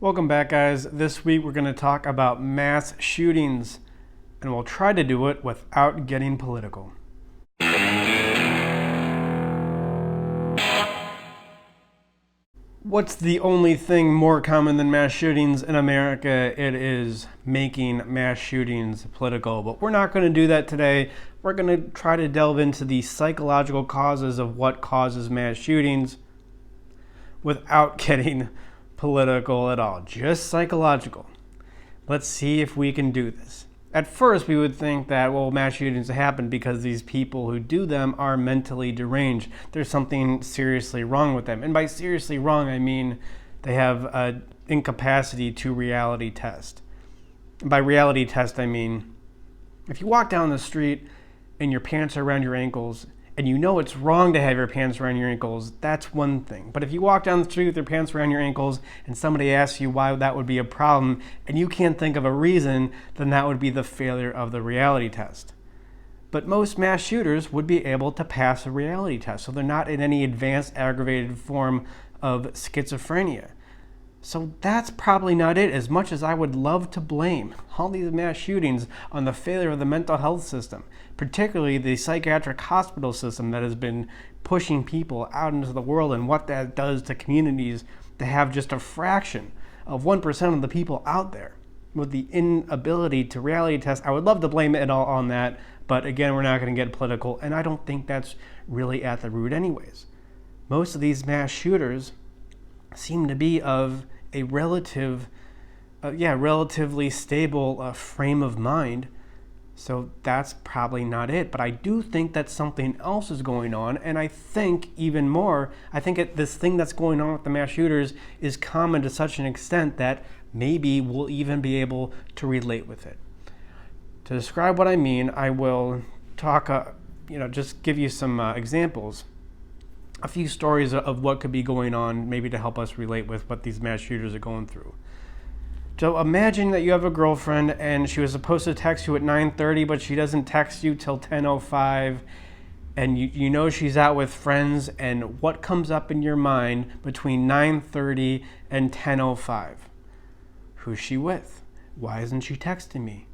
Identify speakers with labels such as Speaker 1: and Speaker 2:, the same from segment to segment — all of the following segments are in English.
Speaker 1: Welcome back, guys. This week we're going to talk about mass shootings, and we'll try to do it without getting political. What's the only thing more common than mass shootings in America? It is making mass shootings political. But we're not going to do that today. We're going to try to delve into the psychological causes of what causes mass shootings without getting political at all. Just psychological. Let's see if we can do this. At first, we would think that, mass shootings happen because these people who do them are mentally deranged. There's something seriously wrong with them. And by seriously wrong, I mean they have an incapacity to reality test. And by reality test, I mean if you walk down the street and your pants are around your ankles and you know it's wrong to have your pants around your ankles, that's one thing. But if you walk down the street with your pants around your ankles and somebody asks you why that would be a problem and you can't think of a reason, then that would be the failure of the reality test. But most mass shooters would be able to pass a reality test, so they're not in any advanced aggravated form of schizophrenia. So that's probably not it, as much as I would love to blame all these mass shootings on the failure of the mental health system, particularly the psychiatric hospital system that has been pushing people out into the world, and what that does to communities to have just a fraction of 1% of the people out there with the inability to reality test. I would love to blame it all on that, but again, we're not going to get political, and I don't think that's really at the root anyways. Most of these mass shooters seem to be of a relatively stable frame of mind. So that's probably not it. But I do think that something else is going on. And I think even more, this thing that's going on with the mass shooters is common to such an extent that maybe we'll even be able to relate with it. To describe what I mean, I will talk, just give you some examples. A few stories of what could be going on, maybe to help us relate with what these mass shooters are going through. So imagine that you have a girlfriend and she was supposed to text you at 9:30, but she doesn't text you till 10:05, and you know she's out with friends, and what comes up in your mind between 9:30 and 10:05? Who's she with? Why isn't she texting me?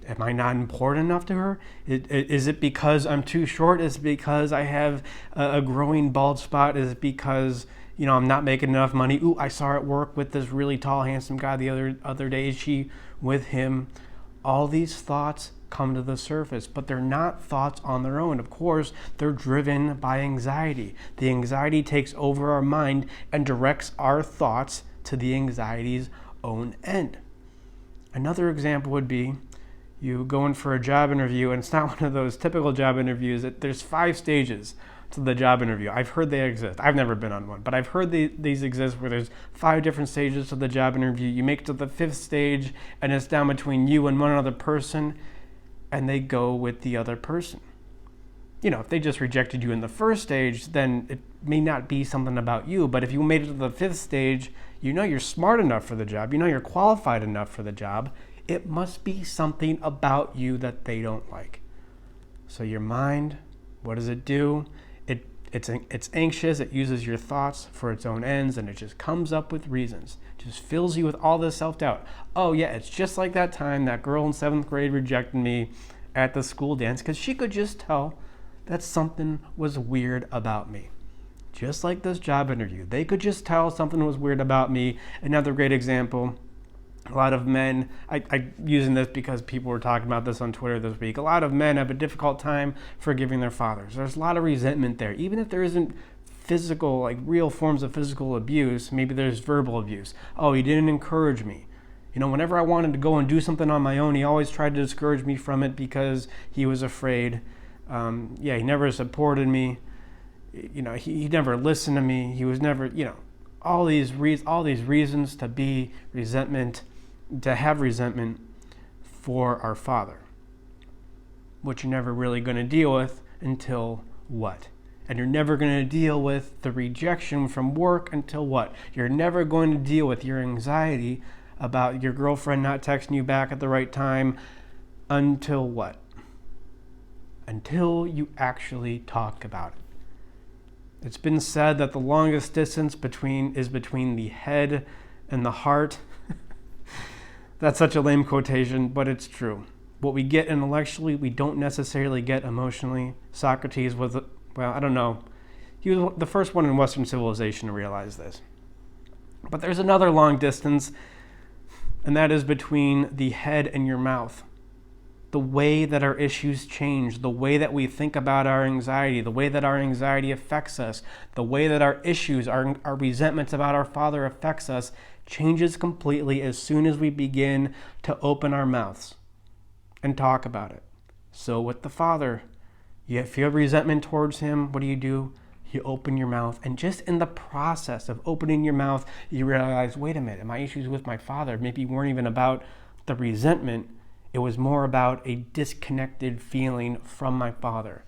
Speaker 1: Am I not important enough to her? Is it because I'm too short? Is it because I have a growing bald spot? Is it because I'm not making enough money? Ooh, I saw her at work with this really tall, handsome guy the other day. Is she with him? All these thoughts come to the surface, but they're not thoughts on their own. Of course, they're driven by anxiety. The anxiety takes over our mind and directs our thoughts to the anxiety's own end. Another example would be you go in for a job interview, and it's not one of those typical job interviews. There's 5 stages to the job interview. I've heard they exist. I've never been on one, but I've heard these exist, where there's 5 different stages to the job interview. You make it to the 5th stage, and it's down between you and one other person, and they go with the other person. If they just rejected you in the 1st stage, then it may not be something about you. But if you made it to the 5th stage, you're smart enough for the job. You're qualified enough for the job. It must be something about you that they don't like. So your mind, what does it do? It's anxious. It uses your thoughts for its own ends, and it just comes up with reasons. Just fills you with all this self-doubt. Oh yeah, it's just like that time that girl in 7th grade rejected me at the school dance because she could just tell that something was weird about me. Just like this job interview. They could just tell something was weird about me. Another great example. A lot of men, I'm using this because people were talking about this on Twitter this week. A lot of men have a difficult time forgiving their fathers. There's a lot of resentment there. Even if there isn't physical, real forms of physical abuse, maybe there's verbal abuse. Oh, he didn't encourage me. Whenever I wanted to go and do something on my own, he always tried to discourage me from it because he was afraid. He never supported me. He never listened to me. He was never, all these reasons to have resentment for our father, which you're never really going to deal with until what? And you're never going to deal with the rejection from work until what? You're never going to deal with your anxiety about your girlfriend not texting you back at the right time until what? Until you actually talk about it. It's been said that the longest distance is between the head and the heart. That's such a lame quotation, but it's true. What we get intellectually, we don't necessarily get emotionally. Socrates was, well, I don't know. He was the first one in Western civilization to realize this. But there's another long distance, and that is between the head and your mouth. The way that our issues change, the way that we think about our anxiety, the way that our anxiety affects us, the way that our issues, our resentments about our Father affects us, changes completely as soon as we begin to open our mouths and talk about it. So with the Father, if you have resentment towards him, what do? You open your mouth, and just in the process of opening your mouth, you realize, wait a minute, my issues with my Father maybe weren't even about the resentment. It was more about a disconnected feeling from my Father.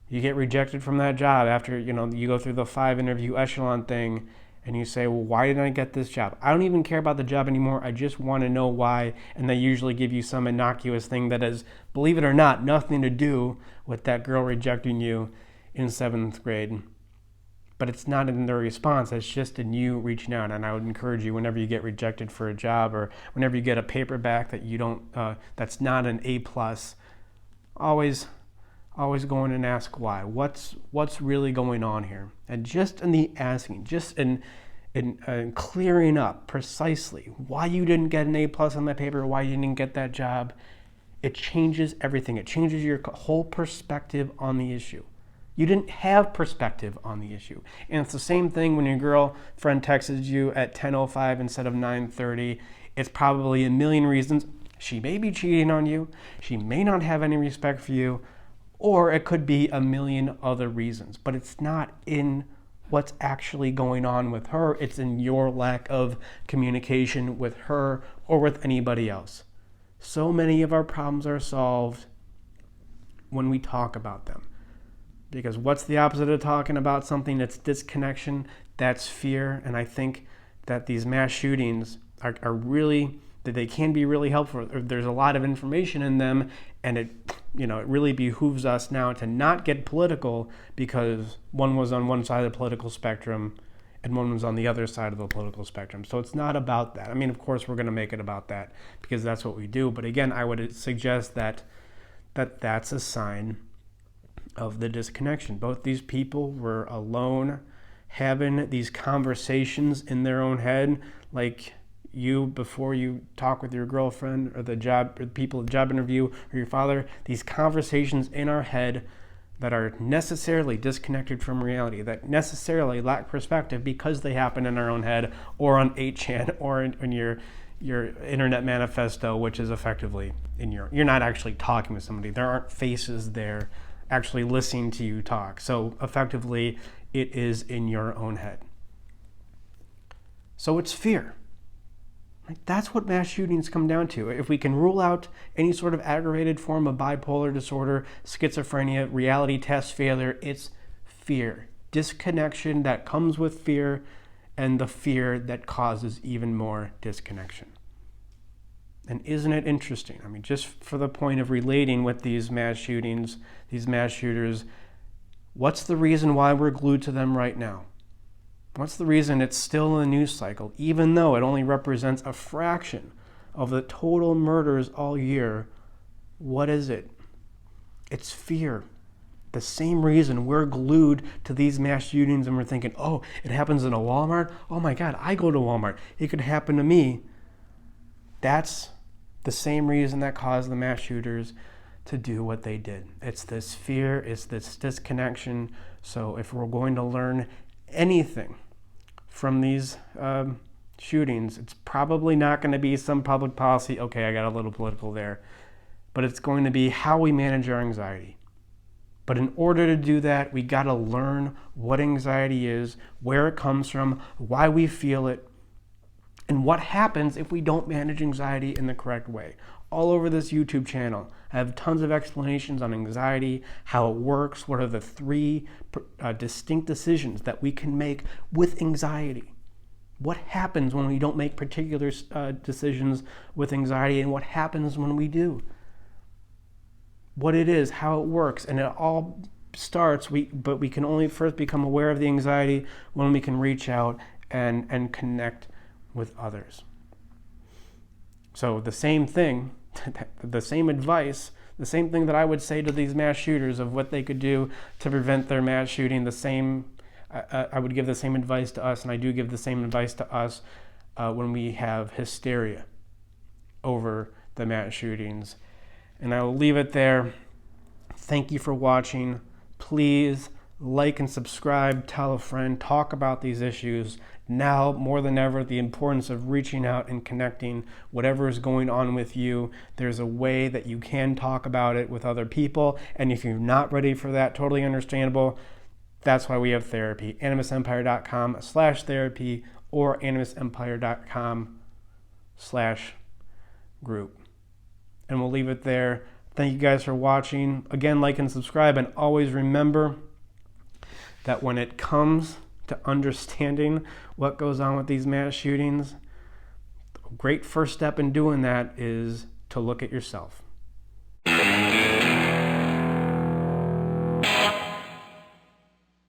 Speaker 1: You get rejected from that job after, you go through the 5-interview echelon thing, and you say, well, why didn't I get this job? I don't even care about the job anymore. I just want to know why. And they usually give you some innocuous thing that has, believe it or not, nothing to do with that girl rejecting you in 7th grade. But it's not in their response. It's just in you reaching out. And I would encourage you, whenever you get rejected for a job, or whenever you get a paperback that you don't, that's not an A+, always go in and ask why. What's really going on here? And just in the asking, just in clearing up precisely why you didn't get an A+ on that paper, why you didn't get that job, it changes everything. It changes your whole perspective on the issue. You didn't have perspective on the issue. And it's the same thing when your girlfriend texts you at 10:05 instead of 9:30. It's probably a million reasons. She may be cheating on you. She may not have any respect for you. Or it could be a million other reasons. But it's not in what's actually going on with her. It's in your lack of communication with her or with anybody else. So many of our problems are solved when we talk about them. Because what's the opposite of talking about something? That's disconnection, that's fear. And I think that these mass shootings are really, that they can be really helpful. There's a lot of information in them, and it really behooves us now to not get political, because one was on one side of the political spectrum and one was on the other side of the political spectrum. So it's not about that. I mean, of course, we're going to make it about that because that's what we do. But again, I would suggest that that's a sign of the disconnection. Both these people were alone, having these conversations in their own head, like you, before you talk with your girlfriend or the people at the job interview or your father, these conversations in our head that are necessarily disconnected from reality, that necessarily lack perspective because they happen in our own head or on 8chan or in your internet manifesto, which is effectively you're not actually talking with somebody. There aren't faces there actually listening to you talk. So effectively, it is in your own head. So it's fear. Right? That's what mass shootings come down to. If we can rule out any sort of aggravated form of bipolar disorder, schizophrenia, reality test failure, it's fear. Disconnection that comes with fear, and the fear that causes even more disconnection. And isn't it interesting? I mean, just for the point of relating with these mass shootings, these mass shooters, what's the reason why we're glued to them right now? What's the reason it's still in the news cycle, even though it only represents a fraction of the total murders all year? What is it? It's fear. The same reason we're glued to these mass shootings and we're thinking, oh, it happens in a Walmart? Oh my God, I go to Walmart. It could happen to me. That's the same reason that caused the mass shooters to do what they did. It's this fear, it's this disconnection. So if we're going to learn anything from these shootings, it's probably not going to be some public policy. Okay, I got a little political there. But it's going to be how we manage our anxiety. But in order to do that, we got to learn what anxiety is, where it comes from, why we feel it, and what happens if we don't manage anxiety in the correct way. All over this YouTube channel, I have tons of explanations on anxiety, how it works, what are the 3 distinct decisions that we can make with anxiety. What happens when we don't make particular decisions with anxiety, and what happens when we do. What it is, how it works, and it all starts, but we can only first become aware of the anxiety when we can reach out and connect with others. So the same thing, the same advice, the same thing that I would say to these mass shooters of what they could do to prevent their mass shooting, I would give the same advice to us, and I do give the same advice to us when we have hysteria over the mass shootings. And I will leave it there. Thank you for watching. Please like and subscribe, tell a friend, talk about these issues. Now, more than ever, the importance of reaching out and connecting. Whatever is going on with you, there's a way that you can talk about it with other people. And if you're not ready for that, totally understandable. That's why we have therapy. animusempire.com/therapy or animusempire.com/group. And we'll leave it there. Thank you guys for watching. Again, like and subscribe, and always remember that when it comes to understanding what goes on with these mass shootings, a great first step in doing that is to look at yourself.